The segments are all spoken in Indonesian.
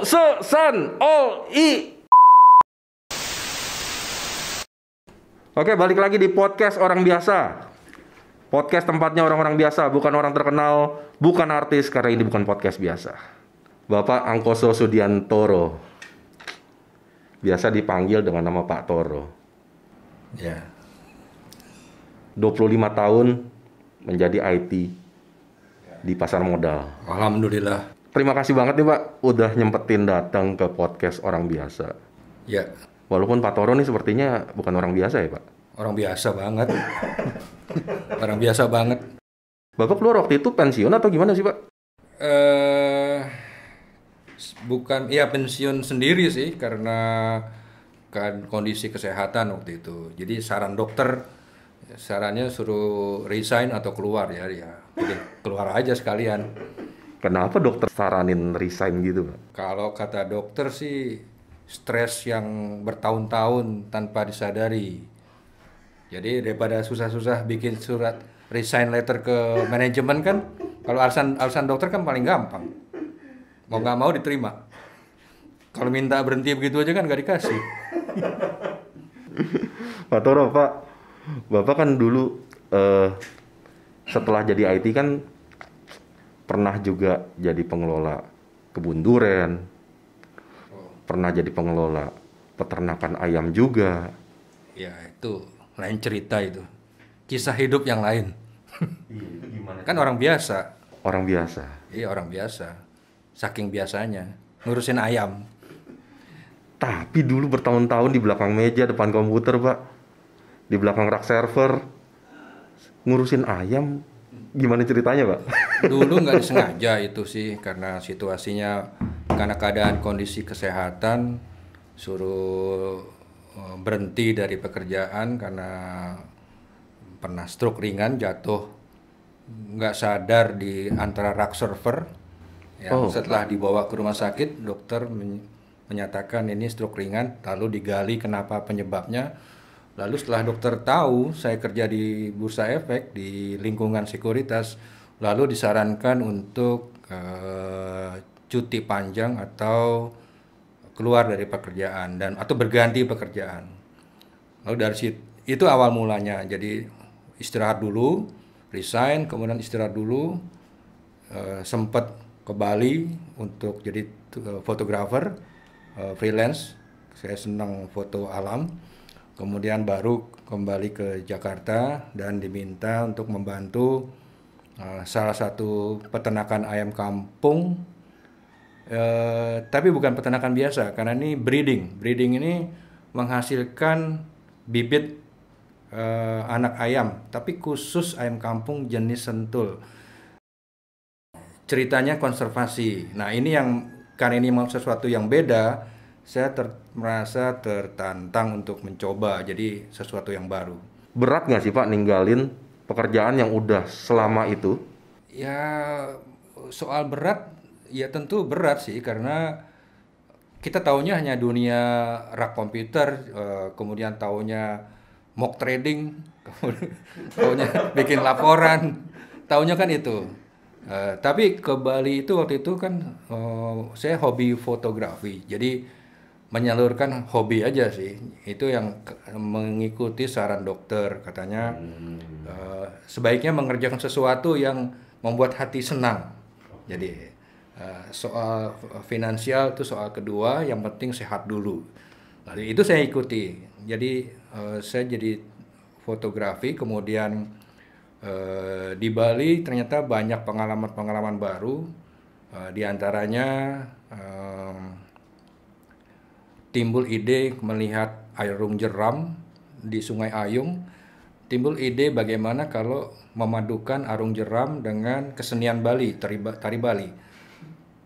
San All I. Oke, balik lagi di podcast orang biasa. Podcast tempatnya orang-orang biasa, bukan orang terkenal, bukan artis, karena ini bukan podcast biasa. Bapak Angkoso Sudiantoro, biasa dipanggil dengan nama Pak Toro. Ya. 25 tahun menjadi IT di pasar modal. Alhamdulillah. Terima kasih banget nih Pak, udah nyempetin datang ke podcast orang biasa. Ya. Walaupun Pak Toro nih sepertinya bukan orang biasa ya Pak? Orang biasa banget. Orang biasa banget. Bapak keluar waktu itu pensiun atau gimana sih Pak? Bukan, ya pensiun sendiri sih karena kan kondisi kesehatan waktu itu. Jadi sarannya suruh resign atau keluar ya. Jadi keluar aja sekalian. Kenapa dokter saranin resign gitu Pak? Kalau kata dokter sih stres yang bertahun-tahun tanpa disadari. Jadi daripada susah-susah bikin surat resign letter ke manajemen kan, kalau alasan dokter kan paling gampang. Mau nggak mau diterima. Kalau minta berhenti begitu aja kan nggak dikasih. Pak Toro, Pak, Bapak kan dulu setelah jadi IT kan pernah juga jadi pengelola kebun duren, pernah jadi pengelola peternakan ayam juga. Ya itu lain cerita itu, kisah hidup yang lain. Itu gimana? Kan orang biasa. Orang biasa. Iya orang biasa, saking biasanya ngurusin ayam. Tapi dulu bertahun-tahun di belakang meja depan komputer Pak, di belakang rak server ngurusin ayam. Gimana ceritanya Pak? Dulu nggak disengaja itu sih, karena situasinya, karena keadaan kondisi kesehatan, suruh berhenti dari pekerjaan karena pernah stroke ringan, jatuh nggak sadar di antara rak server. Ya, setelah dibawa ke rumah sakit, dokter menyatakan ini stroke ringan, lalu digali kenapa penyebabnya. Lalu setelah dokter tahu saya kerja di Bursa Efek di lingkungan sekuritas, lalu disarankan untuk cuti panjang atau keluar dari pekerjaan atau berganti pekerjaan. Lalu dari situ itu awal mulanya. Jadi istirahat dulu, resign, kemudian istirahat dulu, sempat ke Bali untuk jadi fotografer freelance. Saya senang foto alam. Kemudian baru kembali ke Jakarta dan diminta untuk membantu salah satu peternakan ayam kampung, tapi bukan peternakan biasa karena ini breeding. Breeding ini menghasilkan bibit anak ayam, tapi khusus ayam kampung jenis sentul. Ceritanya konservasi. Nah ini yang karena ini sesuatu yang beda, saya merasa tertantang untuk mencoba, jadi sesuatu yang baru. Berat nggak sih Pak ninggalin pekerjaan yang udah selama itu? Ya soal berat, ya tentu berat sih, karena kita taunya hanya dunia rak komputer, kemudian taunya mock trading, taunya bikin laporan, taunya kan itu. Tapi ke Bali itu waktu itu kan saya hobi fotografi, jadi menyalurkan hobi aja sih. Itu yang mengikuti saran dokter, katanya sebaiknya mengerjakan sesuatu yang membuat hati senang. Jadi soal finansial itu soal kedua, yang penting sehat dulu. Lalu itu saya ikuti. Jadi saya jadi fotografi, kemudian di Bali ternyata banyak pengalaman-pengalaman baru, di antaranya timbul ide melihat arung jeram di Sungai Ayung. Timbul ide bagaimana kalau memadukan arung jeram dengan kesenian Bali, tari Bali.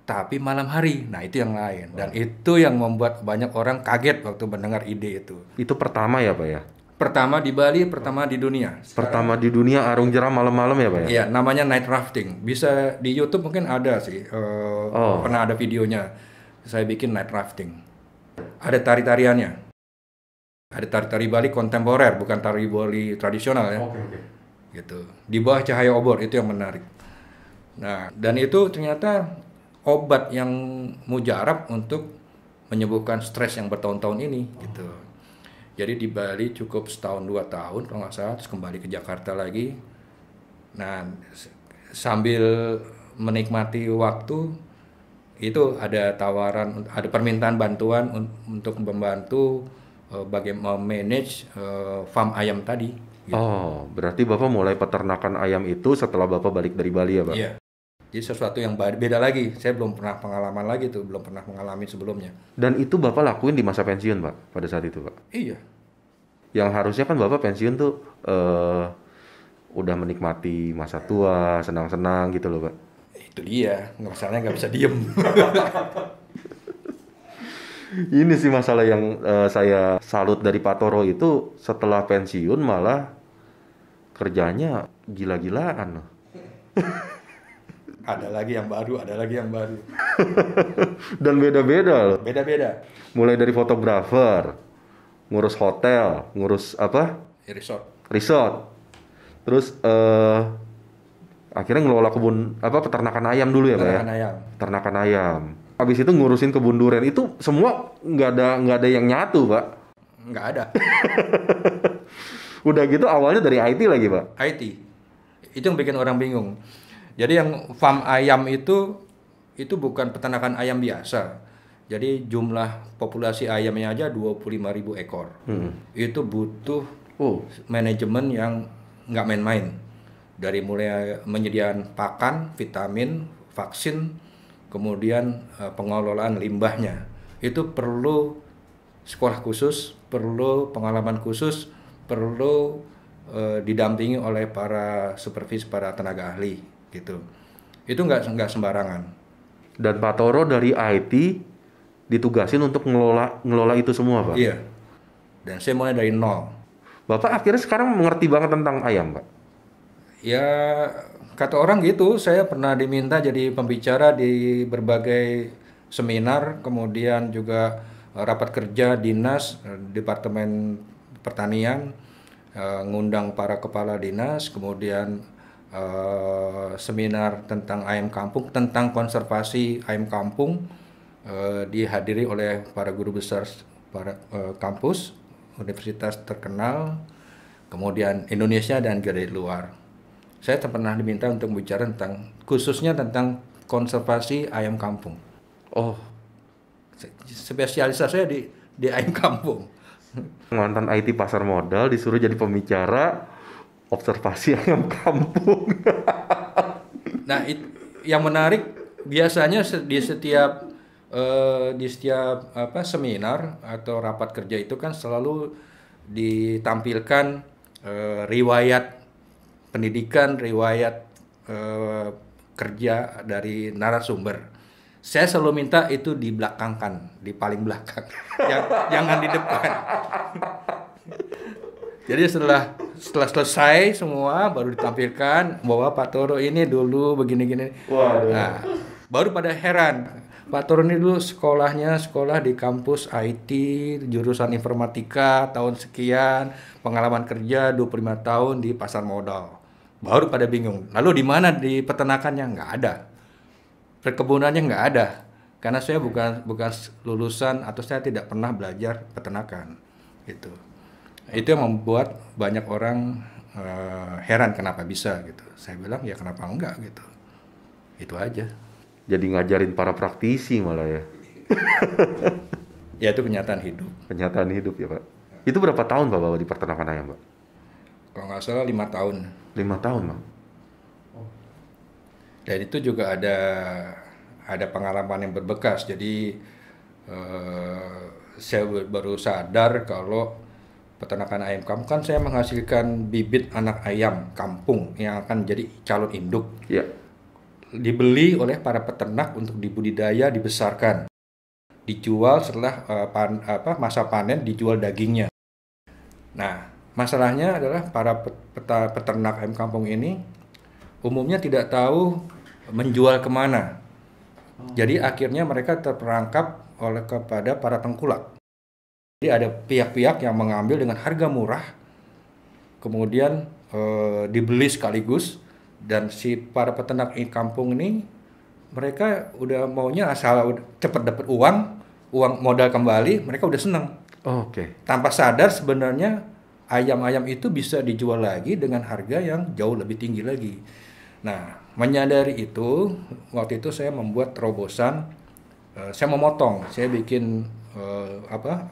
Tapi malam hari, nah itu yang lain. Dan itu yang membuat banyak orang kaget waktu mendengar ide itu. Itu pertama ya Pak ya? Pertama di Bali, pertama di dunia. Pertama di dunia arung jeram malam-malam ya Pak ya? Iya, namanya night rafting. Bisa di YouTube mungkin ada sih, pernah ada videonya. Saya bikin night rafting. Ada tari-tariannya. Ada tari-tari Bali kontemporer, bukan tari Bali tradisional ya. Gitu. Di bawah cahaya obor, itu yang menarik. Nah, dan itu ternyata obat yang mujarab untuk menyembuhkan stres yang bertahun-tahun ini gitu. Jadi di Bali cukup setahun 2 tahun kalau nggak salah, terus kembali ke Jakarta lagi. Nah, sambil menikmati waktu itu ada tawaran, ada permintaan bantuan untuk membantu bagaimana manage farm ayam tadi. Gitu. Oh, berarti Bapak mulai peternakan ayam itu setelah Bapak balik dari Bali ya, Pak? Iya. Jadi sesuatu yang beda lagi. Saya belum pernah pengalaman lagi tuh, belum pernah mengalami sebelumnya. Dan itu Bapak lakuin di masa pensiun, Pak, pada saat itu, Pak? Iya. Yang harusnya kan Bapak pensiun tuh udah menikmati masa tua, senang-senang gitu loh, Pak. Itu dia, masalahnya nggak bisa diem. Ini sih masalah yang saya salut dari Pak Toro itu, setelah pensiun malah kerjanya gila-gilaan loh. Ada lagi yang baru, ada lagi yang baru. Dan beda-beda loh. Beda-beda. Mulai dari fotografer, ngurus hotel, ngurus apa? Resort. Resort. Terus akhirnya ngelola kebun apa peternakan ayam dulu ya, Pak ya? Peternakan ayam. Peternakan ayam. Habis itu ngurusin kebun durian. Itu semua nggak ada yang nyatu, Pak. Nggak ada. Udah gitu awalnya dari IT lagi, Pak. IT. Itu yang bikin orang bingung. Jadi yang farm ayam itu bukan peternakan ayam biasa. Jadi jumlah populasi ayamnya aja 25.000 ekor. Itu butuh manajemen yang nggak main-main. Dari mulai menyediakan pakan, vitamin, vaksin, kemudian pengelolaan limbahnya. Itu perlu sekolah khusus, perlu pengalaman khusus, perlu didampingi oleh para supervis, para tenaga ahli gitu. Itu nggak sembarangan. Dan Pak Toro dari IT ditugasin untuk ngelola itu semua, Pak. Iya. Dan saya mulai dari nol. Bapak akhirnya sekarang mengerti banget tentang ayam, Pak. Ya kata orang gitu, saya pernah diminta jadi pembicara di berbagai seminar, kemudian juga rapat kerja dinas, Departemen Pertanian, ngundang para kepala dinas, kemudian seminar tentang ayam kampung, tentang konservasi ayam kampung, dihadiri oleh para guru besar para kampus, universitas terkenal, kemudian Indonesia dan dari luar. Saya pernah diminta untuk bicara tentang, khususnya tentang konservasi ayam kampung. Oh, spesialisasi saya di ayam kampung. Mantan IT pasar modal disuruh jadi pembicara observasi ayam kampung. Nah, yang menarik biasanya di setiap seminar atau rapat kerja itu kan selalu ditampilkan riwayat pendidikan, riwayat kerja dari narasumber. Saya selalu minta itu dibelakangkan, di paling belakang, jangan di depan. Jadi setelah selesai semua baru ditampilkan bahwa Pak Toro ini dulu begini-gini. Nah, baru pada heran. Pak Toro ini dulu sekolah di kampus IT, jurusan informatika tahun sekian, pengalaman kerja 25 tahun di pasar modal. Baru pada bingung. Lalu di mana di peternakannya? Nggak ada. Perkebunannya nggak ada. Karena saya bukan lulusan atau saya tidak pernah belajar peternakan. Gitu. Itu yang membuat banyak orang heran kenapa bisa gitu. Saya bilang ya kenapa enggak gitu. Itu aja. Jadi ngajarin para praktisi malah ya. Ya itu kenyataan hidup. Kenyataan hidup ya, Pak. Itu berapa tahun Pak bawa di peternakan ayam, Pak? Kalau nggak salah 5 tahun. 5 tahun, Pak. Dan itu juga ada pengalaman yang berbekas. Jadi saya baru sadar kalau peternakan ayam kampung kan saya menghasilkan bibit anak ayam kampung yang akan jadi calon induk. Ya. Dibeli oleh para peternak untuk dibudidaya, dibesarkan, dijual setelah masa panen, dijual dagingnya. Nah, masalahnya adalah para peternak ayam kampung ini umumnya tidak tahu menjual kemana. Jadi akhirnya mereka terperangkap kepada para tengkulak. Jadi ada pihak-pihak yang mengambil dengan harga murah, kemudian dibeli sekaligus, dan si para peternak kampung ini mereka udah maunya asal cepat dapat uang modal kembali, mereka udah seneng. Oke. Tanpa sadar sebenarnya ayam-ayam itu bisa dijual lagi dengan harga yang jauh lebih tinggi lagi. Nah, menyadari itu, waktu itu saya membuat terobosan, saya memotong, saya bikin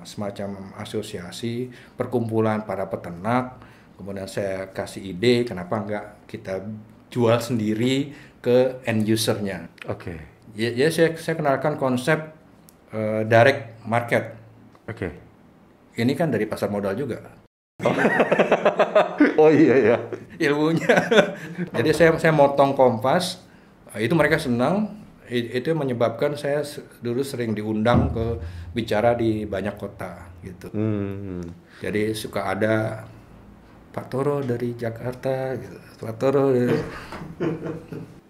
semacam asosiasi perkumpulan para peternak. Kemudian saya kasih ide, kenapa nggak kita jual sendiri ke end usernya. Oke. Ya saya kenalkan konsep direct market. Oke. Ini kan dari pasar modal juga. Oh iya ya. Ilmunya. Jadi saya motong Kompas, itu mereka senang. Itu menyebabkan saya dulu sering diundang ke bicara di banyak kota gitu. Jadi suka ada Pak Toro dari Jakarta, gitu. Pak Toro.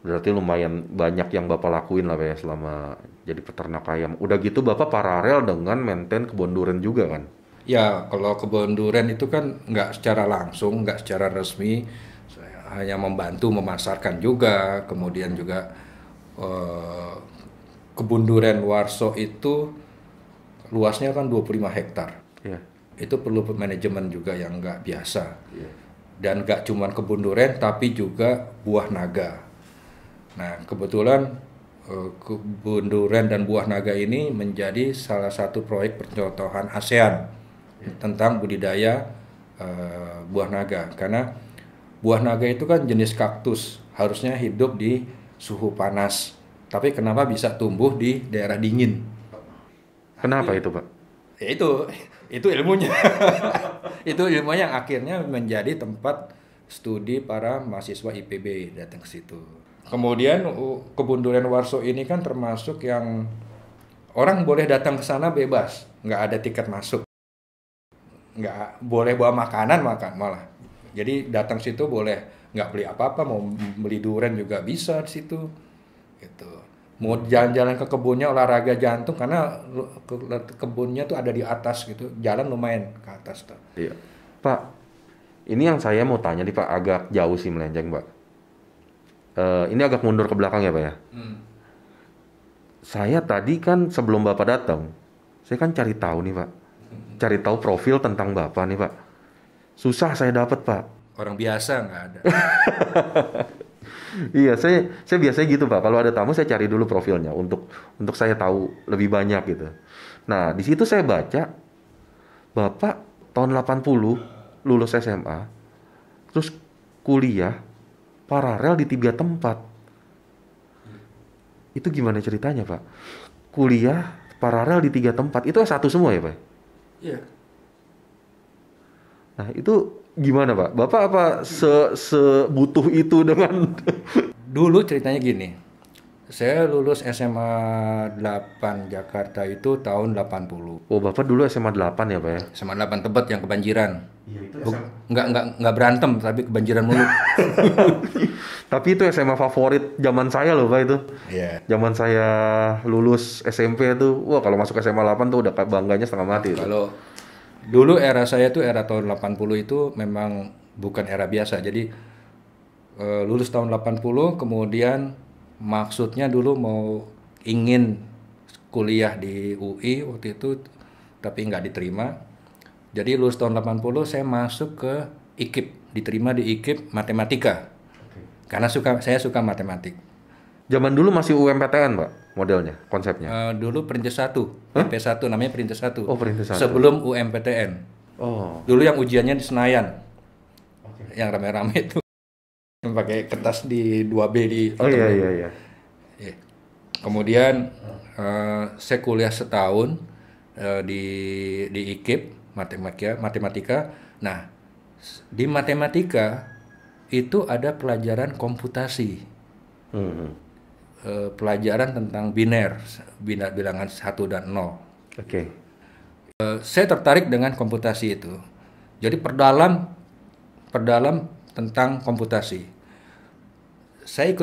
Berarti lumayan banyak yang Bapak lakuin lah Pak ya selama jadi peternak ayam. Udah gitu Bapak paralel dengan maintain kebun durian juga kan? Ya, kalau kebun durian itu kan nggak secara langsung, nggak secara resmi. Saya hanya membantu memasarkan juga, kemudian juga kebun durian Warso itu luasnya kan 25 hektar. Iya. Itu perlu manajemen juga yang nggak biasa. Iya. Dan nggak cuma kebun durian, tapi juga buah naga. Nah, kebetulan kebun durian dan buah naga ini menjadi salah satu proyek percontohan ASEAN tentang budidaya buah naga. Karena buah naga itu kan jenis kaktus, harusnya hidup di suhu panas. Tapi kenapa bisa tumbuh di daerah dingin? Kenapa itu Pak? Ya itu ilmunya. Itu ilmunya yang akhirnya menjadi tempat studi para mahasiswa IPB datang ke situ. Kemudian kebun durian Warso ini kan termasuk yang orang boleh datang ke sana bebas, nggak ada tiket masuk, nggak boleh bawa makanan malah. Jadi datang situ boleh nggak beli apa-apa, mau beli durian juga bisa di situ. Gitu. Mau jalan-jalan ke kebunnya olahraga jantung karena kebunnya tuh ada di atas gitu, jalan lumayan ke atas tuh. Iya. Pak, ini yang saya mau tanya nih Pak, agak jauh sih melenceng Pak. Ini agak mundur ke belakang ya Pak ya. Saya tadi kan sebelum Bapak datang, saya kan cari tahu nih Pak. Cari tahu profil tentang Bapak nih Pak. Susah saya dapat Pak. Orang biasa nggak ada. Iya, saya biasanya gitu Pak. Kalau ada tamu saya cari dulu profilnya untuk saya tahu lebih banyak gitu. Nah, di situ saya baca Bapak tahun 80 lulus SMA, terus kuliah paralel di 3 tempat. Itu gimana ceritanya Pak? Kuliah paralel di 3 tempat. Itu S1 semua ya Pak? Iya. Nah, itu gimana Pak? Bapak apa sebutuh itu dengan Dulu ceritanya gini. Saya lulus SMA 8 Jakarta itu tahun 80. Oh, Bapak dulu SMA 8 ya Pak ya? SMA 8 Tebet yang kebanjiran. Iya, itu Nggak berantem tapi kebanjiran mulu. Tapi itu SMA favorit zaman saya loh Pak itu. Iya. Zaman saya lulus SMP tuh, wah kalau masuk SMA 8 tuh udah bangganya setengah mati. Kalau dulu era saya tuh era tahun 80 itu memang bukan era biasa. Jadi lulus tahun 80 kemudian maksudnya dulu ingin kuliah di UI waktu itu tapi nggak diterima. Jadi lulus tahun 80 saya masuk ke IKIP, diterima di IKIP matematika. Karena saya suka matematik. Zaman dulu masih UMPTN Pak modelnya, konsepnya. Dulu perintis 1, MP1 namanya perintis 1. Oh, perintis 1. Sebelum UMPTN. Oh. Dulu yang ujiannya di Senayan. Yang rame-rame itu. Yang pakai kertas di 2B di Oh iya. Ya. Kemudian saya kuliah setahun di IKIP matematika. Nah, di matematika itu ada pelajaran komputasi. Pelajaran tentang bilangan 1 dan 0. Oke. Saya tertarik dengan komputasi itu. Jadi perdalam tentang komputasi. Saya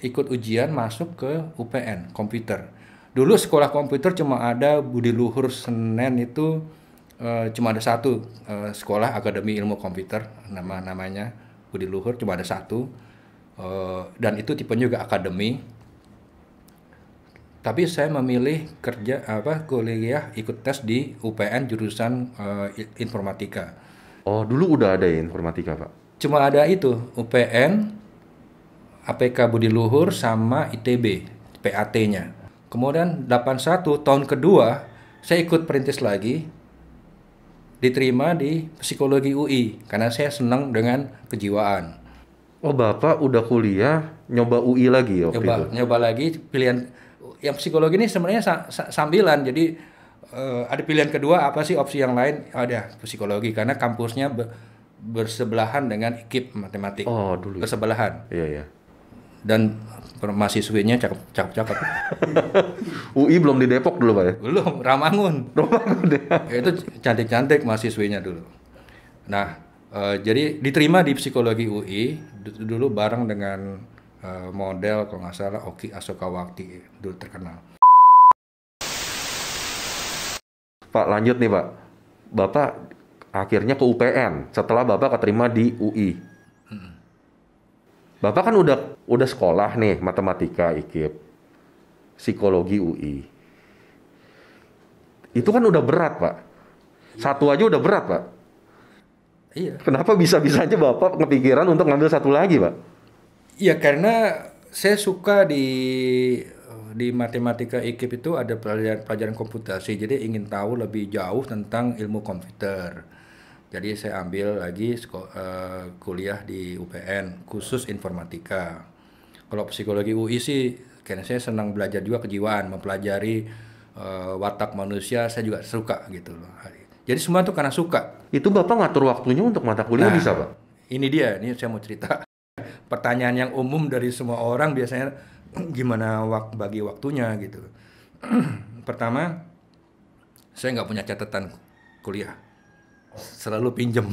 ikut ujian masuk ke UPN komputer. Dulu sekolah komputer cuma ada Budi Luhur Senen itu cuma ada satu sekolah Akademi Ilmu Komputer namanya Budi Luhur cuma ada satu dan itu tipenya juga akademi. Tapi saya memilih kuliah ikut tes di UPN jurusan informatika. Oh, dulu udah ada ya informatika, Pak? Cuma ada itu, UPN, APK Budi Luhur sama ITB, PAT-nya. Kemudian 81 tahun kedua saya ikut perintis lagi, diterima di psikologi UI karena saya senang dengan kejiwaan. Oh, Bapak udah kuliah nyoba UI lagi ya waktu itu? Nyoba lagi pilihan yang psikologi ini sebenarnya sambilan. Jadi ada pilihan kedua apa sih opsi yang lain? Ada psikologi karena kampusnya bersebelahan dengan IKIP matematik. Oh, dulu. Bersebelahan. Iya, iya. Dan mahasiswinya cakep-cakep. UI belum di Depok dulu, Pak ya? Belum, Ramangun. Ramangun deh. Itu cantik-cantik mahasiswinya dulu. Nah, jadi diterima di psikologi UI dulu bareng dengan model kalau nggak salah Oki Asokawati dulu terkenal. Pak, lanjut nih, Pak. Bapak akhirnya ke UPN setelah Bapak keterima di UI. Bapak kan udah sekolah nih matematika IKIP, psikologi UI. Itu kan udah berat, Pak. Satu aja udah berat, Pak. Iya. Kenapa bisa-bisanya Bapak kepikiran untuk ngambil satu lagi, Pak? Iya, karena saya suka di matematika IKIP itu ada pelajaran komputasi, jadi ingin tahu lebih jauh tentang ilmu komputer. Jadi saya ambil lagi kuliah di UPN khusus informatika. Kalau psikologi UI sih, karena saya senang belajar juga kejiwaan, mempelajari watak manusia, saya juga suka gitu loh. Jadi semua itu karena suka. Itu Bapak ngatur waktunya untuk mata kuliah bisa, Pak? Ini dia, saya mau cerita. Pertanyaan yang umum dari semua orang biasanya gimana bagi waktunya gitu. Pertama, saya nggak punya catatan kuliah. Selalu pinjem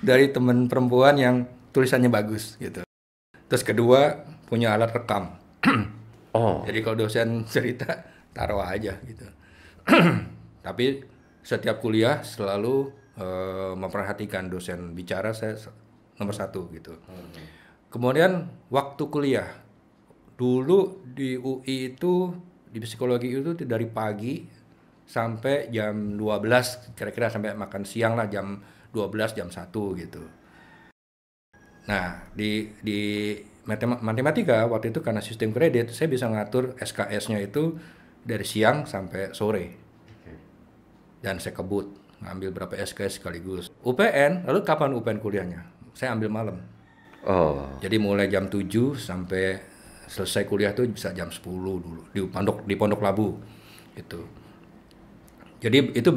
dari teman perempuan yang tulisannya bagus gitu. Terus kedua, punya alat rekam. Oh. Jadi kalau dosen cerita taruh aja gitu. Tapi setiap kuliah selalu memperhatikan dosen bicara, saya nomor satu gitu. Kemudian waktu kuliah dulu di UI itu di psikologi itu dari pagi sampai jam 12 kira-kira, sampai makan siang lah jam 12 jam 1 gitu. Nah, di matematika waktu itu karena sistem kredit saya bisa ngatur SKS-nya itu dari siang sampai sore. Dan saya kebut ngambil berapa SKS sekaligus. UPN, lalu kapan UPN kuliahnya? Saya ambil malam. Oh. Jadi mulai jam 7 sampai selesai kuliah tuh bisa jam 10 dulu di Pondok Labu gitu. Jadi itu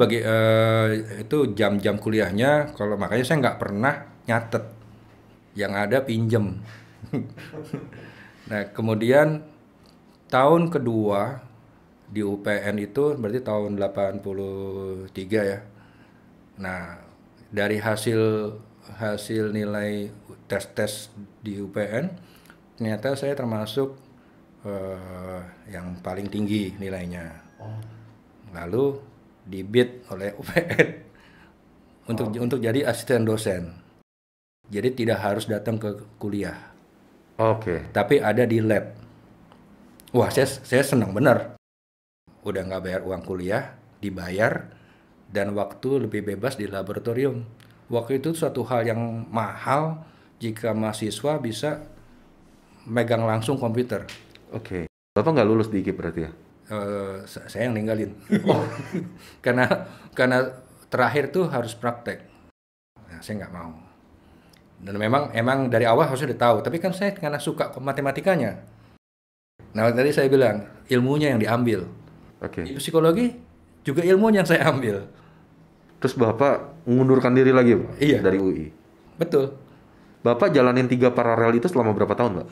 itu jam-jam kuliahnya, kalau makanya saya nggak pernah nyatet, yang ada pinjem. Nah, kemudian tahun kedua di UPN itu berarti tahun 83 ya. Nah, dari hasil nilai tes di UPN ternyata saya termasuk yang paling tinggi nilainya. Lalu dibid oleh UPN untuk jadi asisten dosen. Jadi tidak harus datang ke kuliah. Oke. Tapi ada di lab. Wah, saya senang benar. Udah nggak bayar uang kuliah, dibayar, dan waktu lebih bebas di laboratorium. Waktu itu suatu hal yang mahal jika mahasiswa bisa megang langsung komputer. Oke. Bapak nggak lulus di IKIP berarti ya? Saya yang ninggalin. karena terakhir tuh harus praktek. Nah, saya nggak mau. Dan emang dari awal harus udah tahu. Tapi kan saya karena suka matematikanya. Nah, tadi saya bilang ilmunya yang diambil. Oke. Di psikologi juga ilmunya yang saya ambil. Terus Bapak mengundurkan diri lagi, Pak? Iya. Dari UI? Betul. Bapak jalanin 3 paralel itu selama berapa tahun, Pak?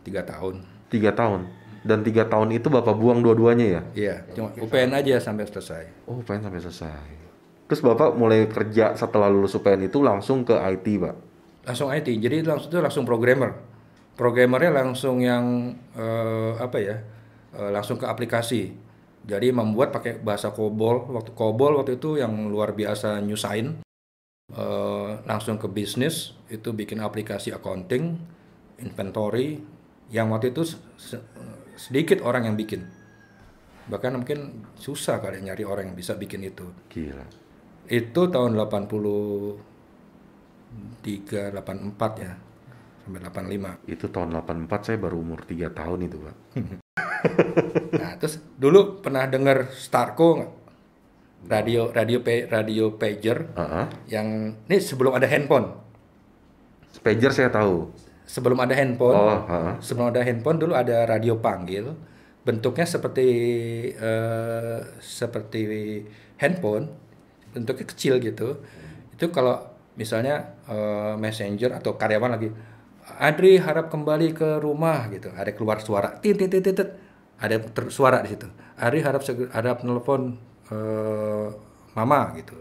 3 tahun. 3 tahun. Dan 3 tahun itu Bapak buang dua-duanya ya? Iya, cuma UPN aja sampai selesai. Oh, UPN sampai selesai. Terus Bapak mulai kerja setelah lulus UPN itu langsung ke IT, Pak? Langsung IT. Jadi langsung programmer. Programmernya langsung yang langsung ke aplikasi. Jadi membuat pakai bahasa COBOL. Waktu itu yang luar biasa nyusahin. Langsung ke bisnis, itu bikin aplikasi accounting, inventory, yang waktu itu sedikit orang yang bikin. Bahkan mungkin susah kali nyari orang yang bisa bikin itu. Gila. Itu tahun 83, 84 ya, sampai 85. Itu tahun 84, saya baru umur 3 tahun itu, Pak. Nah, terus dulu pernah dengar Starco nggak? Radio pager yang ini sebelum ada handphone. Pager saya tahu. Sebelum ada handphone, Oh, sebelum ada handphone dulu ada radio panggil, bentuknya seperti handphone, bentuknya kecil gitu. Itu kalau misalnya messenger atau karyawan lagi, Adri harap kembali ke rumah gitu, ada keluar suara, tit, ada suara di situ. Adri harap nelpon mama gitu,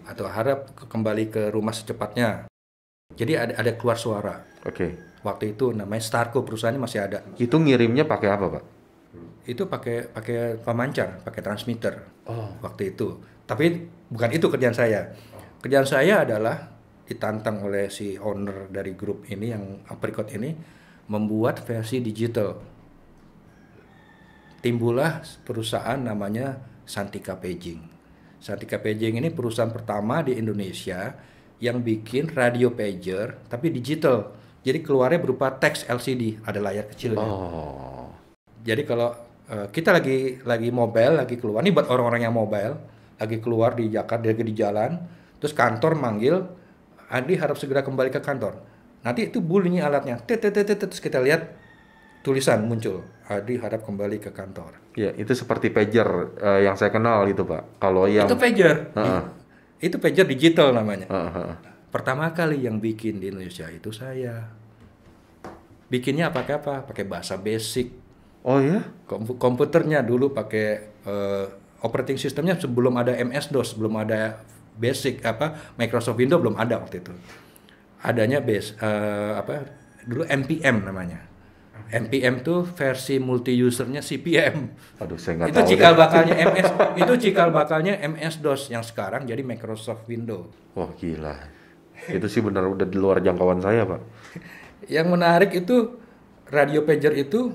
atau harap kembali ke rumah secepatnya. Jadi ada keluar suara. Oke. Waktu itu namanya Starco, perusahaannya masih ada. Itu ngirimnya pakai apa, Pak? Itu pakai pemancar, pakai transmitter. Oh. Waktu itu. Tapi bukan itu kerjaan saya. Kerjaan saya adalah ditantang oleh si owner dari grup ini yang Apricot ini membuat versi digital. Timbullah perusahaan namanya Santika Paging. Santika Paging ini perusahaan pertama di Indonesia yang bikin radio pager tapi digital. Jadi keluarnya berupa teks LCD, ada layar kecilnya. Oh. Jadi kalau kita lagi mobile, lagi keluar, ini buat orang-orang yang mobile, lagi keluar di Jakarta, lagi di jalan, terus kantor manggil, Adi harap segera kembali ke kantor. Nanti itu bunyi alatnya, terus kita lihat tulisan muncul, Adi harap kembali ke kantor. Ya, itu seperti pager yang saya kenal gitu, Pak. Kalau yang Itu pager. Itu pager digital namanya. Pertama kali yang bikin di Indonesia itu saya. Bikinnya pakai apa? Pakai bahasa basic. Oh ya? Komputernya dulu pakai operating systemnya sebelum ada MS-DOS, belum ada basic Microsoft Windows belum ada waktu itu. Adanya dulu NPM namanya. NPM tuh versi multi usernya CPM. Aduh, saya nggak Itu tahu. cikal bakalnya MS. Itu cikal bakalnya MS-DOS yang sekarang jadi Microsoft Windows. Wah, gila. Itu sih benar udah di luar jangkauan saya, Pak. Yang menarik itu radio pager itu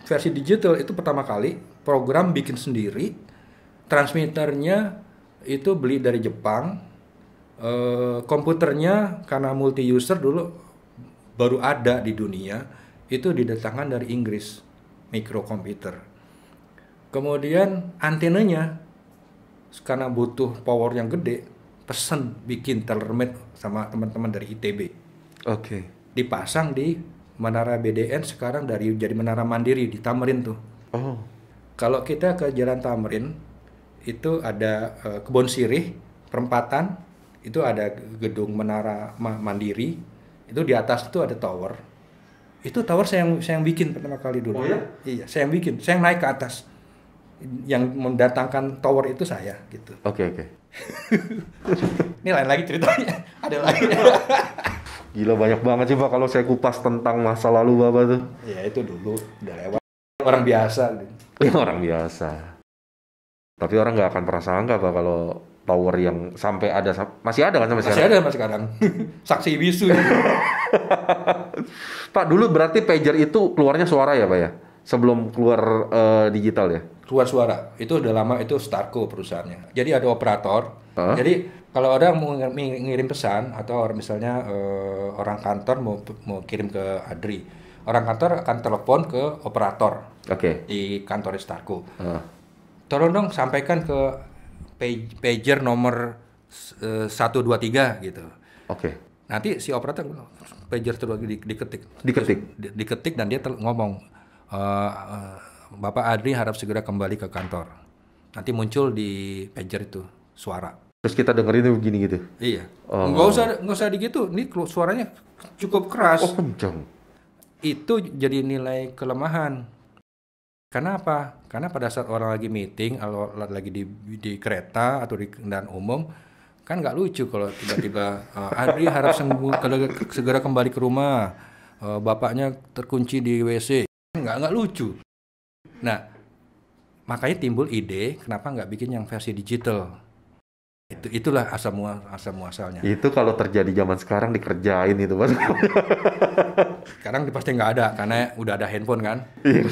versi digital itu pertama kali program bikin sendiri, transmitternya itu beli dari Jepang, komputernya karena multi user dulu baru ada di dunia itu didatangkan dari Inggris, microcomputer. Kemudian antenanya karena butuh power yang gede, pesen bikin tailor-made sama teman-teman dari ITB. Oke. Dipasang di Menara BDN sekarang jadi Menara Mandiri di Tamrin tuh. Oh. Kalau kita ke Jalan Tamrin itu ada Kebon Sirih, perempatan, itu ada gedung Menara Mandiri, itu di atas itu ada tower. Itu tower saya yang bikin pertama kali dulu. Oh ya? Iya, saya yang bikin. Saya yang naik ke atas. Yang mendatangkan tower itu saya gitu. Oke. Ini lain lagi ceritanya. Ada lagi. Gila, banyak banget sih, Pak, kalau saya kupas tentang masa lalu Bapak tuh. Ya itu dulu udah lewat. Orang biasa. Ya, orang biasa. Tapi orang nggak akan pernah sangka, Pak, kalau tower yang sampai ada masih ada kan sampai sekarang? Masih ada mas sekarang. Saksi bisu. Pak, dulu berarti pager itu keluarnya suara ya, Pak ya? Sebelum keluar digital ya? Keluar suara. Itu udah lama, itu Starco perusahaannya. Jadi ada operator. Jadi kalau orang mau ngirim pesan atau misalnya orang kantor mau kirim ke Adri, orang kantor akan telepon ke operator di kantor Starco. Tolong dong sampaikan ke pager nomor 123 gitu. Oke. Nanti si operator pager terus diketik dan dia ngomong, Bapak Adri harap segera kembali ke kantor. Nanti muncul di pager itu suara. Terus kita dengerin itu begini gitu. Iya. Nggak usah digitu. Ini suaranya cukup keras. Oh, kencang. Itu jadi nilai kelemahan. Karena apa? Karena pada saat orang lagi meeting, kalau lagi di kereta atau di kendaraan umum, kan nggak lucu kalau tiba-tiba Adri harap segera kembali ke rumah, bapaknya terkunci di WC. Nggak lucu. Nah, makanya timbul ide kenapa nggak bikin yang versi digital. Itulah asal muasalnya. Itu kalau terjadi zaman sekarang dikerjain itu Mas. Sekarang pasti nggak ada karena udah ada handphone kan. Iya,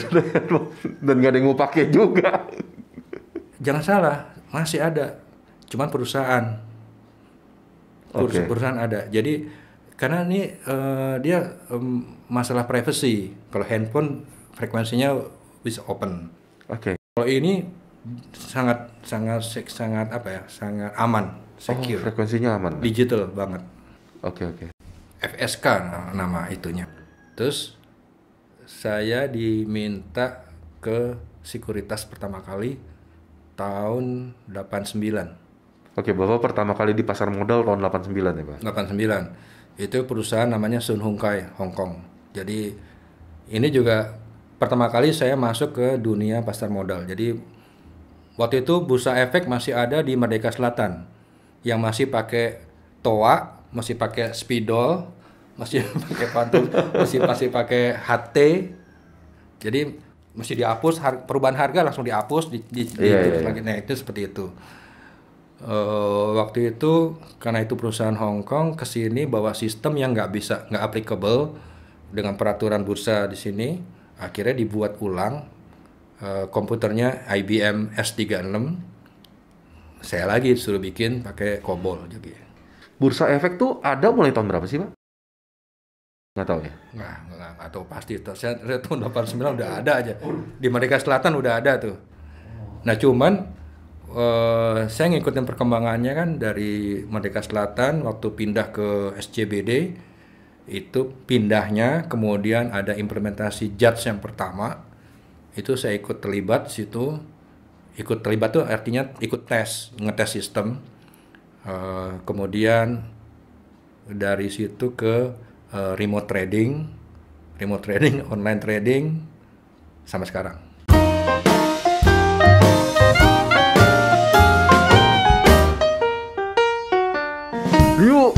dan nggak ada yang mau pakai juga. Jangan salah, masih ada. Cuman perusahaan Oke. perusahaan ada. Jadi karena ini dia masalah privacy. Kalau handphone frekuensinya bisa open. Oke. Kalau ini sangat apa ya? Sangat aman, secure, Frekuensinya aman. digital banget. Oke. FSK nama itunya. Terus saya diminta ke sekuritas pertama kali tahun 89. Oke, Bapak pertama kali di pasar modal tahun 89 ya, Pak? 89. Itu perusahaan namanya Sun Hung Kai, Hong Kong. Jadi ini juga pertama kali saya masuk ke dunia pasar modal. Jadi waktu itu bursa efek masih ada di Merdeka Selatan, yang masih pakai toa, masih pakai spidol, masih pakai pantun, masih pakai HT. Jadi mesti dihapus, perubahan harga langsung dihapus, Iya. lagi. Nah itu seperti itu. Waktu itu karena itu perusahaan Hong Kong kesini bawa sistem yang nggak applicable dengan peraturan bursa di sini, akhirnya dibuat ulang komputernya IBM S36. Saya lagi suruh bikin pakai COBOL juga. Bursa efek tuh ada mulai tahun berapa sih, Pak? Nggak tahu ya? Nggak tahu pasti. Saya tahun 89 udah ada aja. Di Merdeka Selatan udah ada tuh. Nah cuman saya ngikutin perkembangannya kan dari Merdeka Selatan waktu pindah ke SCBD. Itu pindahnya, kemudian ada implementasi JADS yang pertama. Itu saya ikut terlibat situ. Ikut terlibat tuh artinya ikut ngetes sistem. Kemudian dari situ ke remote trading, online trading sampai sekarang. Yuk